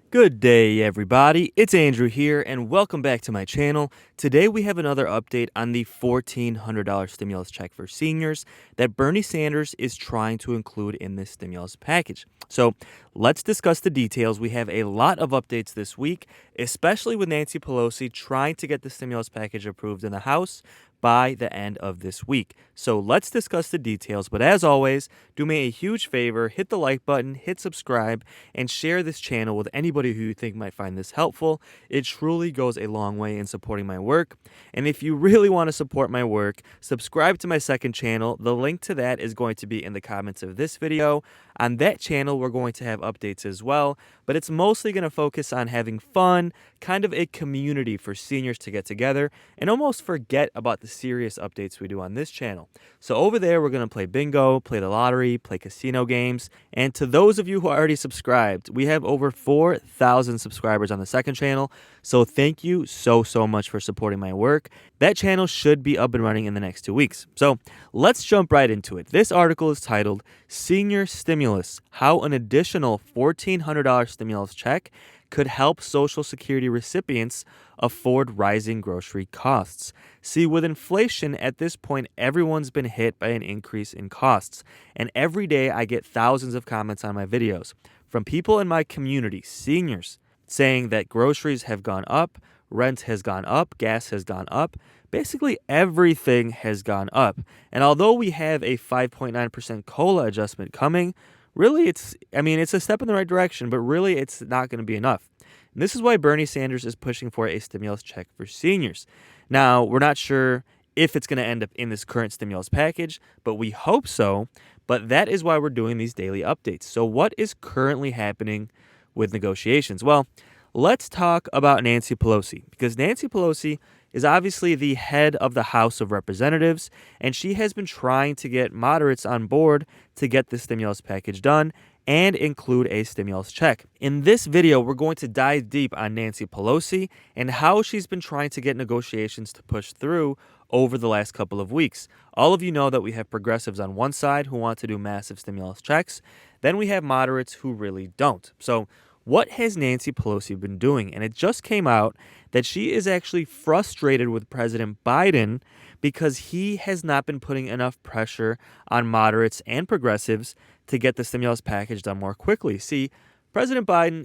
Good day, everybody. It's Andrew here, and welcome back to my channel. Today, we have another update on the $1,400 stimulus check for seniors that Bernie Sanders is trying to include in this stimulus package. So, let's discuss the details. We have a lot of updates this week, especially with Nancy Pelosi trying to get the stimulus package approved in the House by the end of this week. So let's discuss the details. But as always, do me a huge favor, hit the like button, hit subscribe, and share this channel with anybody who you think might find this helpful. It truly goes a long way in supporting my work. And if you really want to support my work, subscribe to my second channel. The link to that is going to be in the comments of this video. On that channel, we're going to have updates as well, but it's mostly going to focus on having fun, kind of a community for seniors to get together and almost forget about the serious updates we do on this channel. So over there, we're going to play bingo, play the lottery, play casino games. And to those of you who are already subscribed, we have over 4,000 subscribers on the second channel. So thank you so much for supporting my work. That channel should be up and running in the next 2 weeks. So let's jump right into it. This article is titled Senior Stimulus: How an Additional $1,400 Stimulus Check Could Help Social Security Recipients Afford Rising Grocery Costs. See, with inflation at this point, everyone's been hit by an increase in costs. And every day I get thousands of comments on my videos from people in my community, seniors, saying that groceries have gone up, rent has gone up, gas has gone up. Basically, everything has gone up. And although we have a 5.9% COLA adjustment coming, really it's a step in the right direction, but really it's not going to be enough. And this is why Bernie Sanders is pushing for a stimulus check for seniors. Now, we're not sure if it's going to end up in this current stimulus package, but we hope so. But that is why we're doing these daily updates. So what is currently happening with negotiations? Well, let's talk about Nancy Pelosi, because Nancy Pelosi is obviously the head of the House of Representatives, and she has been trying to get moderates on board to get the stimulus package done and include a stimulus check. In this video, we're going to dive deep on Nancy Pelosi and how she's been trying to get negotiations to push through over the last couple of weeks. All of you know that we have progressives on one side who want to do massive stimulus checks. Then we have moderates who really don't. So what has Nancy Pelosi been doing? And it just came out that she is actually frustrated with President Biden because he has not been putting enough pressure on moderates and progressives to get the stimulus package done more quickly. See, President Biden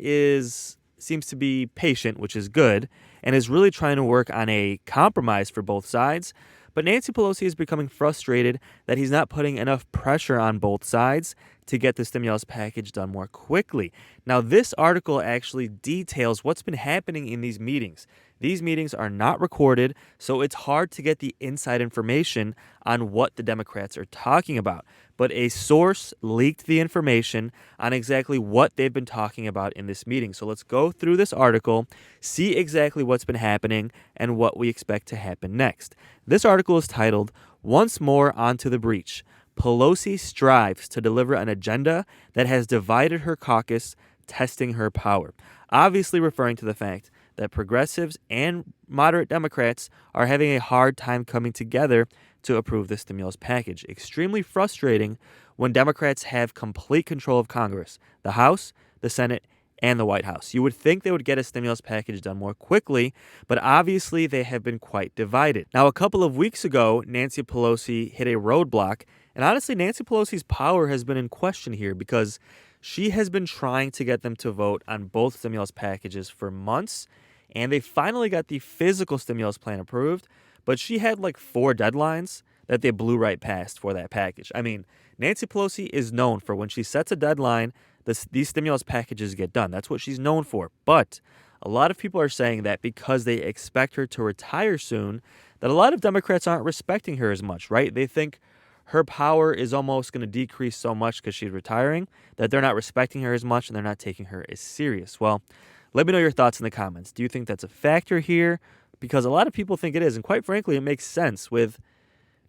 seems to be patient, which is good, and is really trying to work on a compromise for both sides. But Nancy Pelosi is becoming frustrated that he's not putting enough pressure on both sides to get the stimulus package done more quickly. Now, this article actually details what's been happening in these meetings. These meetings are not recorded, so it's hard to get the inside information on what the Democrats are talking about. But a source leaked the information on exactly what they've been talking about in this meeting. So let's go through this article, see exactly what's been happening, and what we expect to happen next. This article is titled, Once More Onto the Breach. Pelosi strives to deliver an agenda that has divided her caucus, testing her power. Obviously referring to the fact that progressives and moderate Democrats are having a hard time coming together to approve the stimulus package. Extremely frustrating when Democrats have complete control of Congress, the House, the Senate, and the White House. You would think they would get a stimulus package done more quickly, but obviously they have been quite divided. Now, a couple of weeks ago, Nancy Pelosi hit a roadblock, and honestly, Nancy Pelosi's power has been in question here because she has been trying to get them to vote on both stimulus packages for months, and they finally got the physical stimulus plan approved, but she had like 4 deadlines that they blew right past for that package. I mean, Nancy Pelosi is known for when she sets a deadline, these stimulus packages get done. That's what she's known for. But a lot of people are saying that because they expect her to retire soon, that a lot of Democrats aren't respecting her as much, right? They think her power is almost going to decrease so much because she's retiring that they're not respecting her as much and they're not taking her as serious. Well, let me know your thoughts in the comments. Do you think that's a factor here? Because a lot of people think it is. And quite frankly, it makes sense with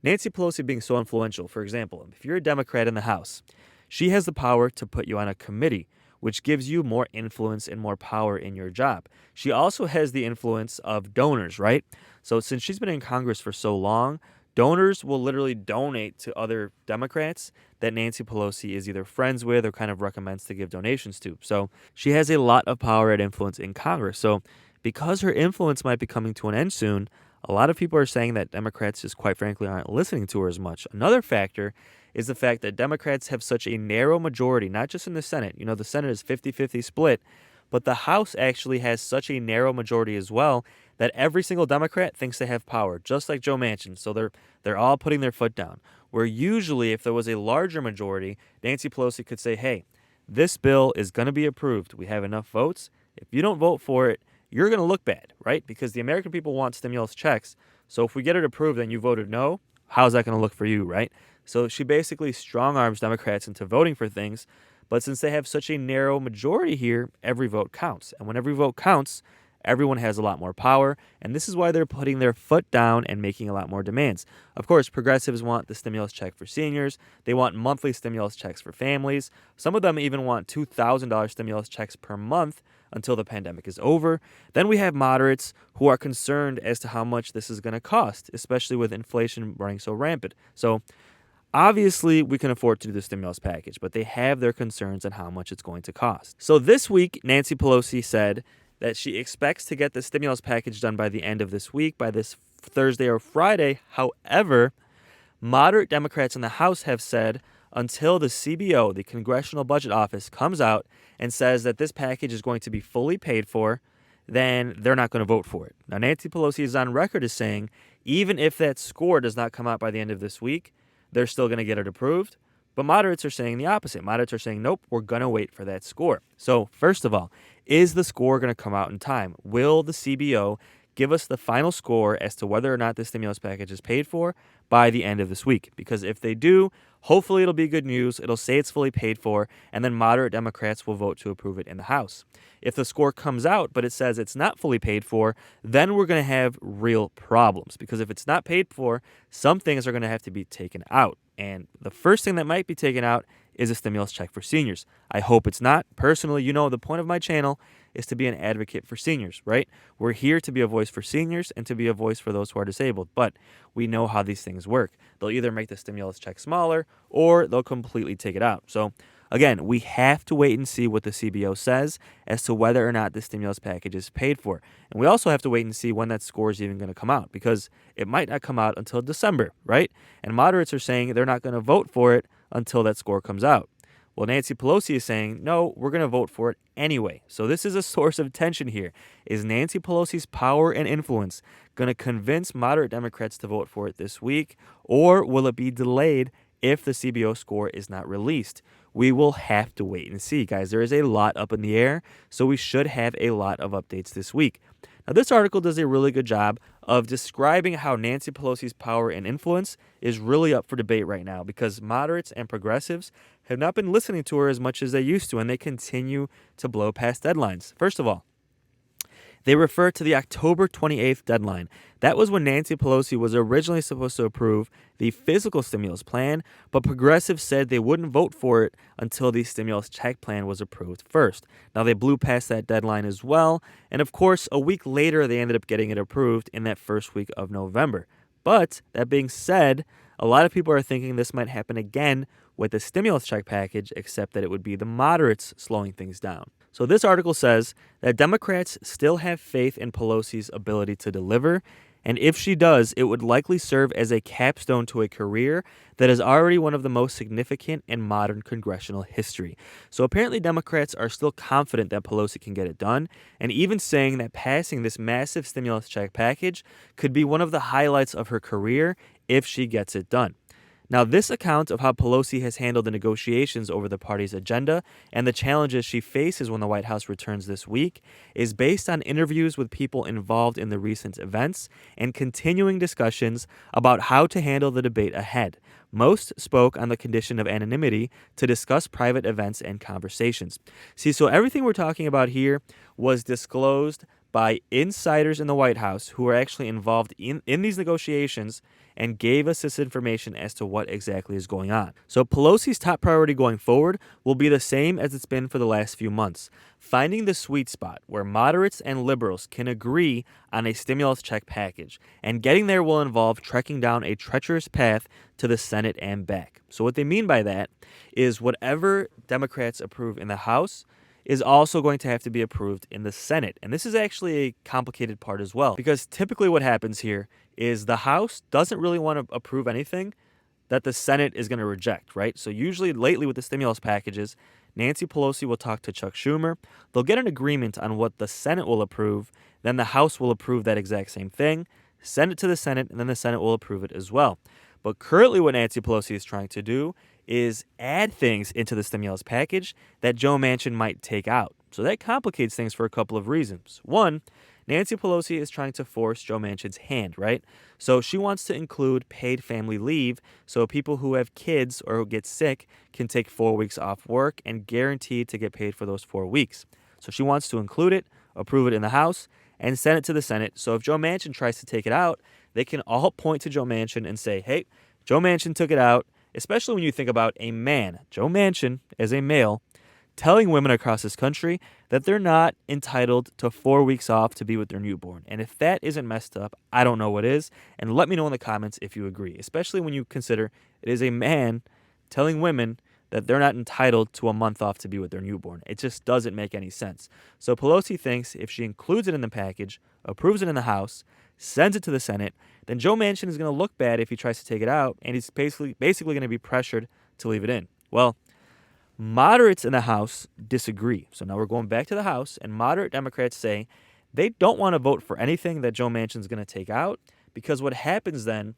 Nancy Pelosi being so influential. For example, if you're a Democrat in the House, she has the power to put you on a committee, which gives you more influence and more power in your job. She also has the influence of donors, right? So since she's been in Congress for so long, Donors will literally donate to other Democrats that Nancy Pelosi is either friends with or kind of recommends to give donations to. So she has a lot of power and influence in Congress. So because her influence might be coming to an end soon, a lot of people are saying that Democrats just quite frankly aren't listening to her as much. Another factor is the fact that Democrats have such a narrow majority, not just in the Senate. You know, the Senate is 50-50 split, but the House actually has such a narrow majority as well that every single Democrat thinks they have power, just like Joe Manchin. So they're all putting their foot down. Where usually, if there was a larger majority, Nancy Pelosi could say, hey, this bill is going to be approved. We have enough votes. If you don't vote for it, you're going to look bad, right? Because the American people want stimulus checks. So if we get it approved and you voted no, how's that going to look for you, right? So she basically strong arms Democrats into voting for things. But since they have such a narrow majority here, every vote counts. And when every vote counts, everyone has a lot more power. And this is why they're putting their foot down and making a lot more demands. Of course, progressives want the stimulus check for seniors. They want monthly stimulus checks for families. Some of them even want $2,000 stimulus checks per month until the pandemic is over. Then we have moderates who are concerned as to how much this is going to cost, especially with inflation running so rampant. So obviously, we can afford to do the stimulus package, but they have their concerns on how much it's going to cost. So this week, Nancy Pelosi said that she expects to get the stimulus package done by the end of this week, by this Thursday or Friday. However, moderate Democrats in the House have said until the CBO, the Congressional Budget Office, comes out and says that this package is going to be fully paid for, then they're not going to vote for it. Now, Nancy Pelosi is on record as saying even if that score does not come out by the end of this week, they're still going to get it approved. But moderates are saying the opposite. Moderates are saying, nope, we're going to wait for that score. So, first of all, is the score going to come out in time? Will the CBO give us the final score as to whether or not the stimulus package is paid for by the end of this week? Because if they do, hopefully it'll be good news. It'll say it's fully paid for, and then moderate Democrats will vote to approve it in the House. If the score comes out, but it says it's not fully paid for, then we're going to have real problems. Because if it's not paid for, some things are going to have to be taken out. And the first thing that might be taken out is a stimulus check for seniors. I hope it's not. Personally, you know, the point of my channel is to be an advocate for seniors, right? We're here to be a voice for seniors and to be a voice for those who are disabled. But we know how these things work. They'll either make the stimulus check smaller or they'll completely take it out. So again, we have to wait and see what the CBO says as to whether or not the stimulus package is paid for. And we also have to wait and see when that score is even going to come out, because it might not come out until December, right? And moderates are saying they're not going to vote for it until that score comes out. Well, Nancy Pelosi is saying, no, we're going to vote for it anyway. So this is a source of tension here. Is Nancy Pelosi's power and influence going to convince moderate Democrats to vote for it this week, or will it be delayed if the CBO score is not released? We will have to wait and see, guys. There is a lot up in the air, so we should have a lot of updates this week. Now, this article does a really good job of describing how Nancy Pelosi's power and influence is really up for debate right now, because moderates and progressives have not been listening to her as much as they used to, and they continue to blow past deadlines. First of all, they refer to the October 28th deadline. That was when Nancy Pelosi was originally supposed to approve the physical stimulus plan, but progressives said they wouldn't vote for it until the stimulus check plan was approved first. Now, they blew past that deadline as well, and of course, a week later, they ended up getting it approved in that first week of November. But that being said, a lot of people are thinking this might happen again with the stimulus check package, except that it would be the moderates slowing things down. So this article says that Democrats still have faith in Pelosi's ability to deliver, and if she does, it would likely serve as a capstone to a career that is already one of the most significant in modern congressional history. So apparently Democrats are still confident that Pelosi can get it done, and even saying that passing this massive stimulus check package could be one of the highlights of her career if she gets it done. Now, this account of how Pelosi has handled the negotiations over the party's agenda and the challenges she faces when the White House returns this week is based on interviews with people involved in the recent events and continuing discussions about how to handle the debate ahead. Most spoke on the condition of anonymity to discuss private events and conversations. See, so everything we're talking about here was disclosed by insiders in the White House who are actually involved in these negotiations and gave us this information as to what exactly is going on. So Pelosi's top priority going forward will be the same as it's been for the last few months, finding the sweet spot where moderates and liberals can agree on a stimulus check package. And getting there will involve trekking down a treacherous path to the Senate and back. So what they mean by that is whatever Democrats approve in the House is also going to have to be approved in the Senate. And this is actually a complicated part as well, because typically what happens here is the House doesn't really want to approve anything that the Senate is going to reject, right? So usually lately with the stimulus packages, Nancy Pelosi will talk to Chuck Schumer. They'll get an agreement on what the Senate will approve. Then the House will approve that exact same thing, send it to the Senate, and then the Senate will approve it as well. But currently what Nancy Pelosi is trying to do is add things into the stimulus package that Joe Manchin might take out. So that complicates things for a couple of reasons. One, Nancy Pelosi is trying to force Joe Manchin's hand, right? So she wants to include paid family leave so people who have kids or who get sick can take 4 weeks off work and guaranteed to get paid for those 4 weeks. So she wants to include it, approve it in the House, and send it to the Senate. So if Joe Manchin tries to take it out, they can all point to Joe Manchin and say, hey, Joe Manchin took it out, especially when you think about a man, Joe Manchin, as a male, telling women across this country that they're not entitled to 4 weeks off to be with their newborn. And if that isn't messed up, I don't know what is. And let me know in the comments if you agree, especially when you consider it is a man telling women that they're not entitled to a month off to be with their newborn. It just doesn't make any sense. So Pelosi thinks if she includes it in the package, approves it in the House, sends it to the Senate, then Joe Manchin is going to look bad if he tries to take it out, and he's basically going to be pressured to leave it in. Well, moderates in the House disagree. So now we're going back to the House, and moderate Democrats say they don't want to vote for anything that Joe Manchin's going to take out, because what happens then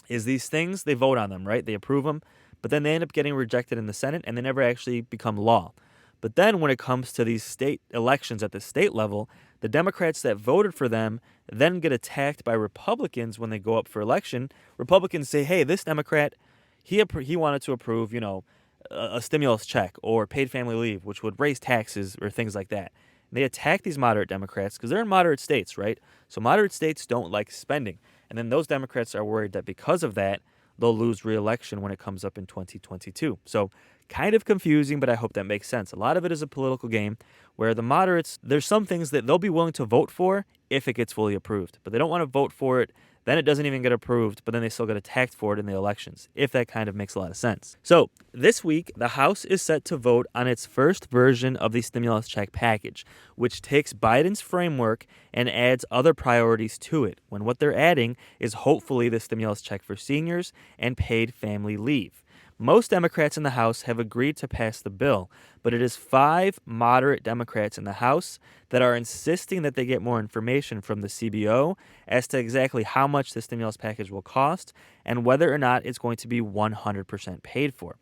is these things, they vote on them, right? They approve them, but then they end up getting rejected in the Senate, and they never actually become law. But then when it comes to these state elections at the state level, the Democrats that voted for them then get attacked by Republicans when they go up for election. Republicans say, hey, this Democrat, he wanted to approve, a stimulus check or paid family leave, which would raise taxes or things like that. And they attack these moderate Democrats because they're in moderate states, right? So moderate states don't like spending. And then those Democrats are worried that because of that, they'll lose re-election when it comes up in 2022. So kind of confusing, but I hope that makes sense. A lot of it is a political game where the moderates, there's some things that they'll be willing to vote for if it gets fully approved, but they don't want to vote for it. Then it doesn't even get approved, but then they still get attacked for it in the elections, if that kind of makes a lot of sense. So this week, the House is set to vote on its first version of the stimulus check package, which takes Biden's framework and adds other priorities to it, when what they're adding is hopefully the stimulus check for seniors and paid family leave. Most Democrats in the House have agreed to pass the bill, but it is 5 moderate Democrats in the House that are insisting that they get more information from the CBO as to exactly how much the stimulus package will cost and whether or not it's going to be 100% paid for.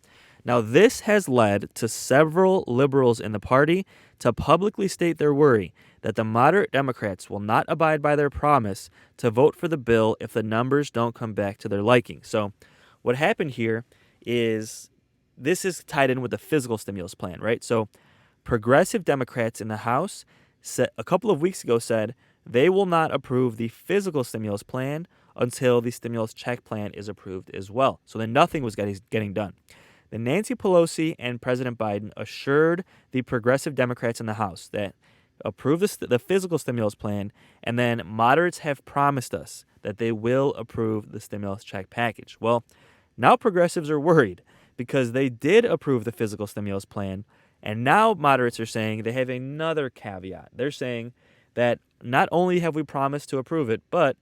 Now, this has led to several liberals in the party to publicly state their worry that the moderate Democrats will not abide by their promise to vote for the bill if the numbers don't come back to their liking. So what happened here is this is tied in with the physical stimulus plan, right? So progressive Democrats in the House a couple of weeks ago said they will not approve the physical stimulus plan until the stimulus check plan is approved as well. So then nothing was getting done. Then Nancy Pelosi and President Biden assured the progressive Democrats in the House that approve the physical stimulus plan, and then moderates have promised us that they will approve the stimulus check package. Well, now progressives are worried because they did approve the physical stimulus plan, and now moderates are saying they have another caveat. They're saying that not only have we promised to approve it, but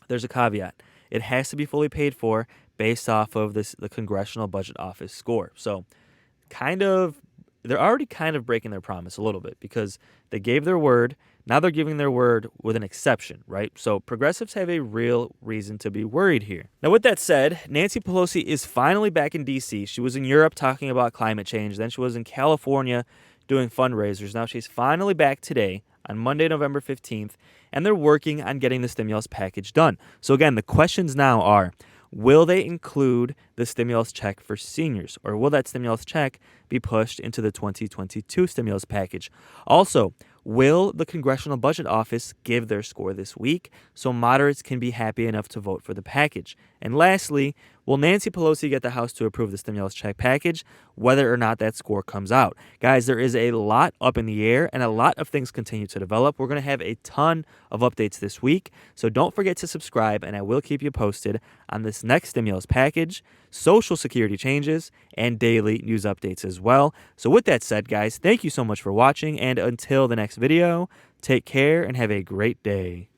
there's a caveat. It has to be fully paid for based off of the Congressional Budget Office score. So they're already kind of breaking their promise a little bit because they gave their word. Now they're giving their word with an exception, right? So progressives have a real reason to be worried here. Now, with that said, Nancy Pelosi is finally back in D.C. She was in Europe talking about climate change. Then she was in California doing fundraisers. Now she's finally back today on Monday, November 15th, and they're working on getting the stimulus package done. So again, the questions now are, will they include the stimulus check for seniors, or will that stimulus check be pushed into the 2022 stimulus package? Also, Will the Congressional Budget Office give their score this week so moderates can be happy enough to vote for the package? And lastly, will Nancy Pelosi get the House to approve the stimulus check package, whether or not that score comes out? Guys, there is a lot up in the air and a lot of things continue to develop. We're going to have a ton of updates this week, so don't forget to subscribe, and I will keep you posted on this next stimulus package, Social Security changes, and daily news updates as well. So with that said, guys, thank you so much for watching, and until the next video, take care and have a great day.